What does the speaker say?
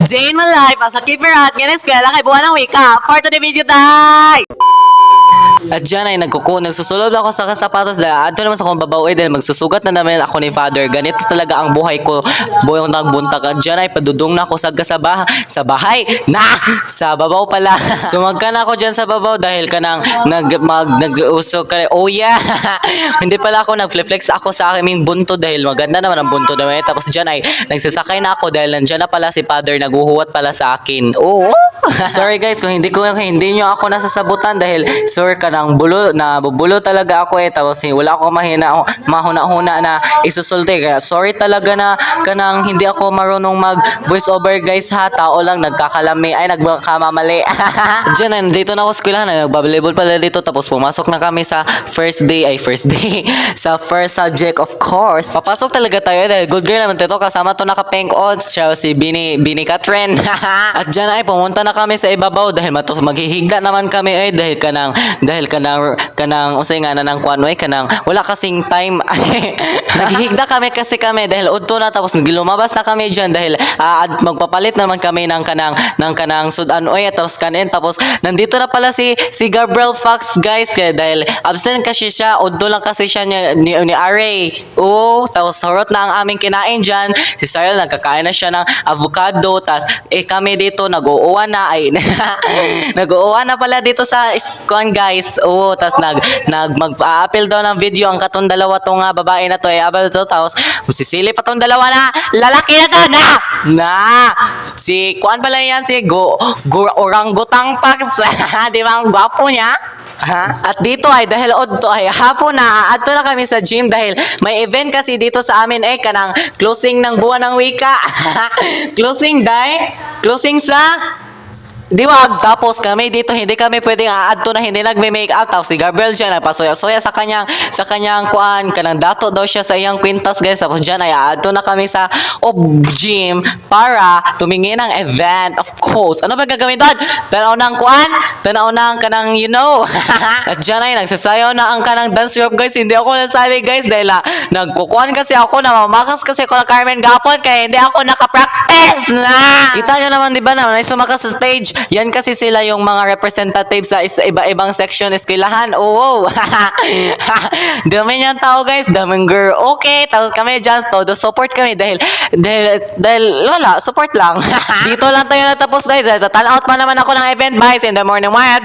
Day in my life as a keeper at ngayon eskwela kay buwan ng wika. For to the video day! At dyan ay nagsusulob ako sa sapatos dahil ato naman sa kong babaw dahil magsusugat na naman ako ni father. Ganito talaga ang buhay ko. Buhay kong nagbuntag. At dyan ay padudong na ako sa bahay. Sa babaw pala. Sumagka na ako dyan sa babaw dahil kanang nag-usok ka. Oh yeah! Hindi pala ako nag-flex ako sa aming bunto dahil maganda naman ang bunto naman. Tapos dyan ay nagsasakay na ako dahil nandyan na pala si father naghuhuwat pala sa akin. Oh! Sorry guys kung hindi nyo ako nasasabutan dahil sorry ka nang bubulo talaga ako tapos wala ako mahuna-huna na isusulti kaya sorry talaga na kanang hindi ako marunong mag voice over guys ha, tao lang nagkakalami ay nagkamamali. Diyan nandito na ako sa eskwelahan, nagba-volleyball pala dito tapos pumasok na kami sa first day sa first subject of course. Papasok talaga tayo dahil good girl naman dito kasama to naka-pink odds siya si Bini Catherine. At diyan ay pumunta na kami sa ibabaw dahil maghihigda naman kami dahil kanang usay nga na ng kuanoy kanang wala kasing time. Naghihigda kami dahil udto na tapos lumabas na kami diyan dahil magpapalit naman kami ng kanang sudan oy tapos tapos nandito na pala si Gabriel Fox guys kaya dahil absent kasi siya udto lang kasi siya ni Aray. Oh tapos horot na ang aming kinain diyan si Cyril nagkakain na siya ng avocado tas kami dito nag-uuwan na nag-uuwan na pala dito sa kuan guys. Oo, tas mag-a-appeal daw ng video ang katong dalawa tong babae na to abal to tapos sisili pa tong dalawa na lalaki na to si kuan pala yan si orangutang Pax. Di ba ang gwapo niya? At dito ay dahil odto ay hapon na ato na kami sa gym dahil may event kasi dito sa amin kanang closing ng buwan ng wika. Closing sa diwag. Tapos kami dito hindi kami pwedeng aadto na hindi nagme-make up. Tapos si Gabriel dyan nagpasoya-soya sa kanyang kuan kanang dato daw siya sa iyang kwintas guys. Tapos dyan ay aadto na kami sa gym para tumingin ng event of course. Ano ba gagawin doon? Tanaw ng kuan? Tanaw ng kanang you know. At dyan ay nagsasayaw na ang kanang dance group guys. Hindi ako nasali guys dahil nagkukuan kasi ako namamakas kasi ako na Carmen Gapon kaya hindi ako nakapractice na. Kita nyo naman diba na may sumakas sa stage. Yan kasi sila yung mga representative sa iba-ibang section eskwelahan. Oo. Dami niyang tao guys. Daming girl. Okay. Tapos kami dyan. Todo support kami dahil wala. Support lang. Dito lang tayo natapos guys. Tatala out pa naman ako ng event. Bye. In the morning. Bye.